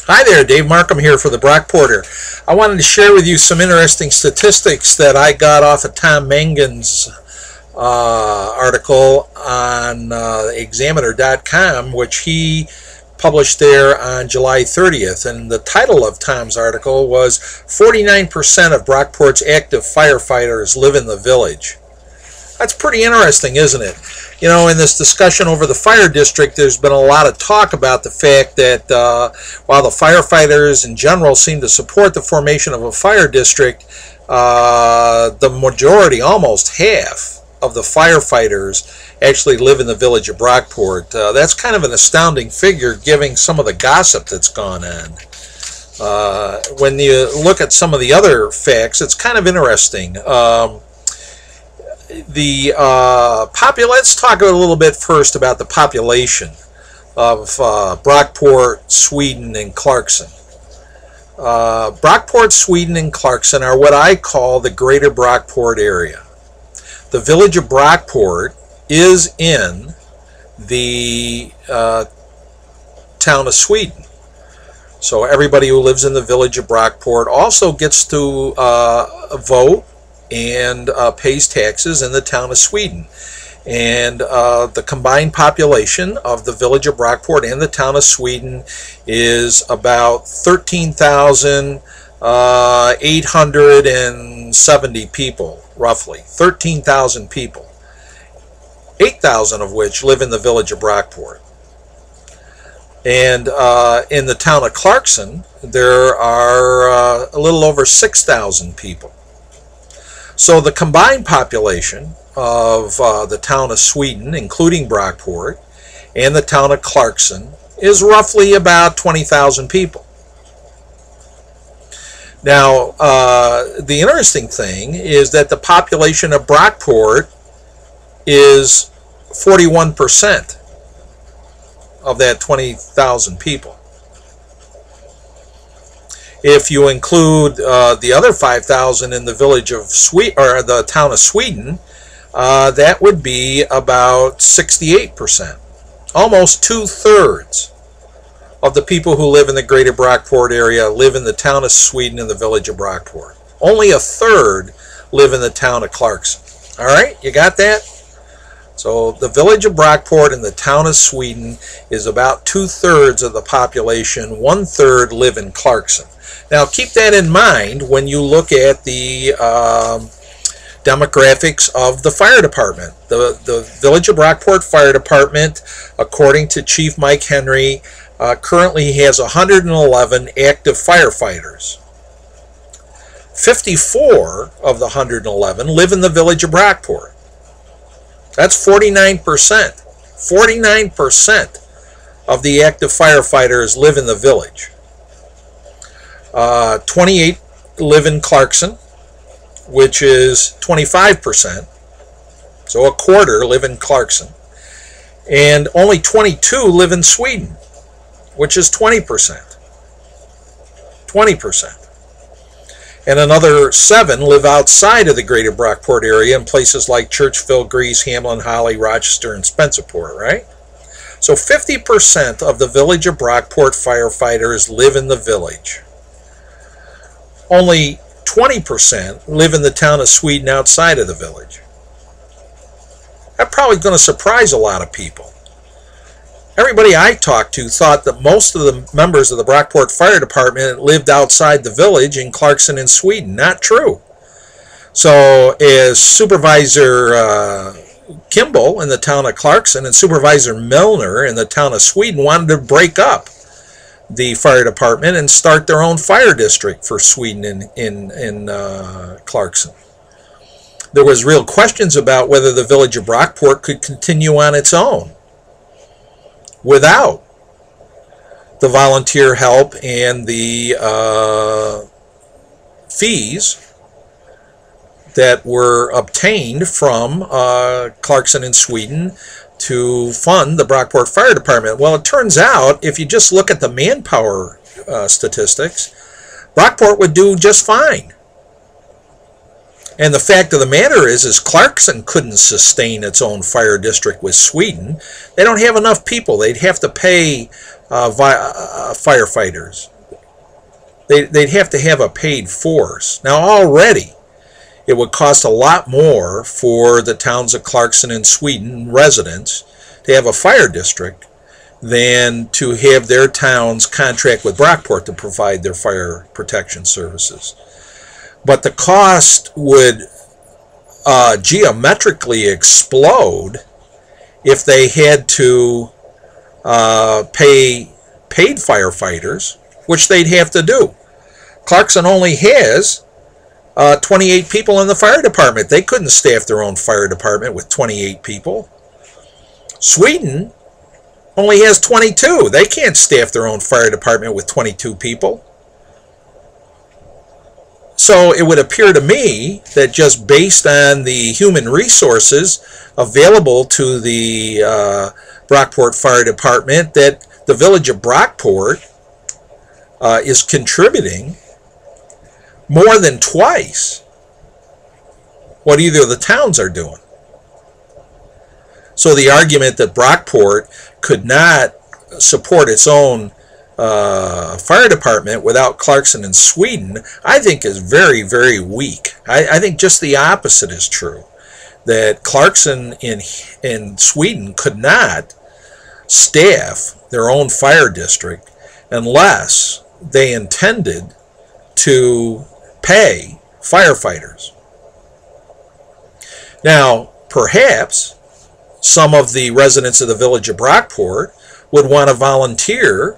Hi there, Dave Markham here for the Brockporter. I wanted to share with you some interesting statistics that I got off of Tom Mangan's article on Examiner.com, which he published there on July 30th. And the title of Tom's article was 49% of Brockport's active firefighters live in the village. That's pretty interesting, isn't it? You know, in this discussion over the fire district, there's been a lot of talk about the fact that while the firefighters in general seem to support the formation of a fire district, the majority, almost half of the firefighters actually live in the village of Brockport. That's kind of an astounding figure given some of the gossip that's gone on. When you look at some of the other facts, it's kind of interesting. Let's talk a little bit first about the population of Brockport, Sweden, and Clarkson. Brockport, Sweden, and Clarkson are what I call the greater Brockport area. The village of Brockport is in the town of Sweden. So everybody who lives in the village of Brockport also gets to vote and pays taxes in the town of Sweden. And the combined population of the village of Brockport and the town of Sweden is about 13,870 people, roughly. 13,000 people. 8,000 of which live in the village of Brockport. And in the town of Clarkson, there are a little over 6,000 people. So the combined population of the town of Sweden, including Brockport, and the town of Clarkson is roughly about 20,000 people. Now, the interesting thing is that the population of Brockport is 41% of that 20,000 people. If you include the other 5,000 in the village of the town of Sweden, that would be about 68%. Almost 2/3 of the people who live in the greater Brockport area live in the town of Sweden and the village of Brockport. Only 1/3 live in the town of Clarkson. All right, you got that? So the village of Brockport and the town of Sweden is about 2/3 of the population. 1/3 live in Clarkson. Now keep that in mind when you look at the demographics of the fire department. The village of Brockport Fire Department, according to Chief Mike Henry, currently has 111 active firefighters. 54 of the 111 live in the village of Brockport. That's 49%. 49% of the active firefighters live in the village. 28 live in Clarkson, which is 25%. So a quarter live in Clarkson. And only 22 live in Sweden, which is 20%. 20%. And another 7 live outside of the greater Brockport area in places like Churchville, Greece, Hamlin, Holly, Rochester, and Spencerport, right? So 50% of the village of Brockport firefighters live in the village. Only 20% live in the town of Sweden outside of the village. That's probably going to surprise a lot of people. Everybody I talked to thought that most of the members of the Brockport Fire Department lived outside the village in Clarkson and Sweden. Not true. So as Supervisor Kimball in the town of Clarkson and Supervisor Milner in the town of Sweden wanted to break up the fire department and start their own fire district for Sweden in Clarkson. There was real questions about whether the village of Brockport could continue on its own without the volunteer help and the fees that were obtained from Clarkson and Sweden to fund the Brockport Fire Department. Well, it turns out, if you just look at the manpower statistics, Brockport would do just fine. And the fact of the matter is Clarkson couldn't sustain its own fire district with Sweden. They don't have enough people. They'd have to pay firefighters. they'd have to have a paid force. Now already it would cost a lot more for the towns of Clarkson and Sweden residents to have a fire district than to have their towns contract with Brockport to provide their fire protection services. But the cost would geometrically explode if they had to pay paid firefighters, which they'd have to do. Clarkson only has 28 people in the fire department. They couldn't staff their own fire department with 28 people. Sweden only has 22. They can't staff their own fire department with 22 people. So it would appear to me that just based on the human resources available to the Brockport Fire Department, that the village of Brockport is contributing more than twice what either of the towns are doing. So the argument that Brockport could not support its own fire department without Clarkson and Sweden, I think is very, very weak. I think just the opposite is true. That Clarkson in Sweden could not staff their own fire district unless they intended to pay firefighters. Now, perhaps some of the residents of the village of Brockport would want to volunteer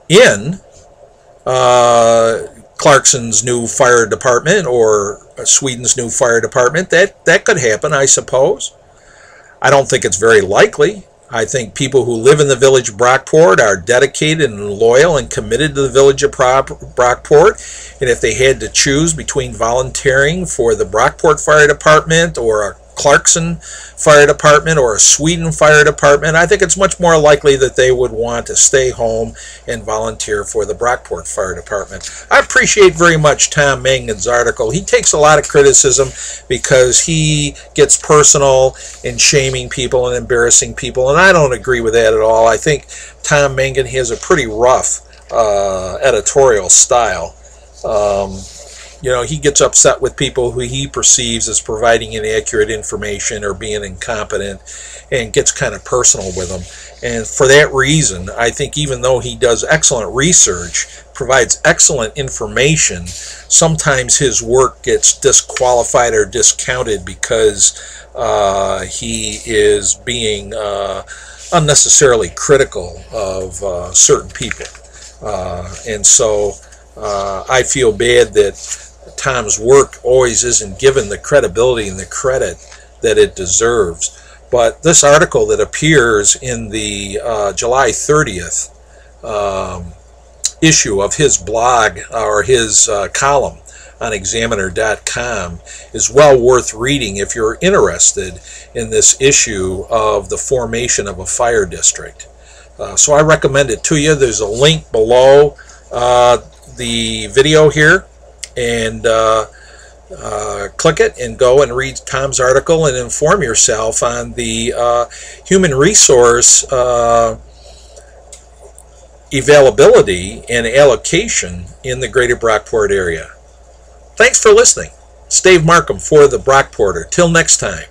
in Clarkson's new fire department or Sweden's new fire department. That could happen, I suppose. I don't think it's very likely. I think people who live in the village of Brockport are dedicated and loyal and committed to the village of Brockport. And if they had to choose between volunteering for the Brockport Fire Department or a Clarkson Fire Department or a Sweden Fire Department, I think it's much more likely that they would want to stay home and volunteer for the Brockport Fire Department. I appreciate very much Tom Mangan's article. He takes a lot of criticism because he gets personal in shaming people and embarrassing people, and I don't agree with that at all. I think Tom Mangan has a pretty rough editorial style. You know, he gets upset with people who he perceives as providing inaccurate information or being incompetent, and gets kind of personal with them. And for that reason, I think even though he does excellent research, provides excellent information, sometimes his work gets disqualified or discounted because he is being unnecessarily critical of certain people. And so I feel bad that Tom's work always isn't given the credibility and the credit that it deserves. But this article that appears in the July 30th issue of his blog, or his column on Examiner.com, is well worth reading if you're interested in this issue of the formation of a fire district. So I recommend it to you. There's a link below the video here, and click it and go and read Tom's article and inform yourself on the human resource availability and allocation in the greater Brockport area. Thanks for listening. It's Dave Markham for the Brockporter. Till next time.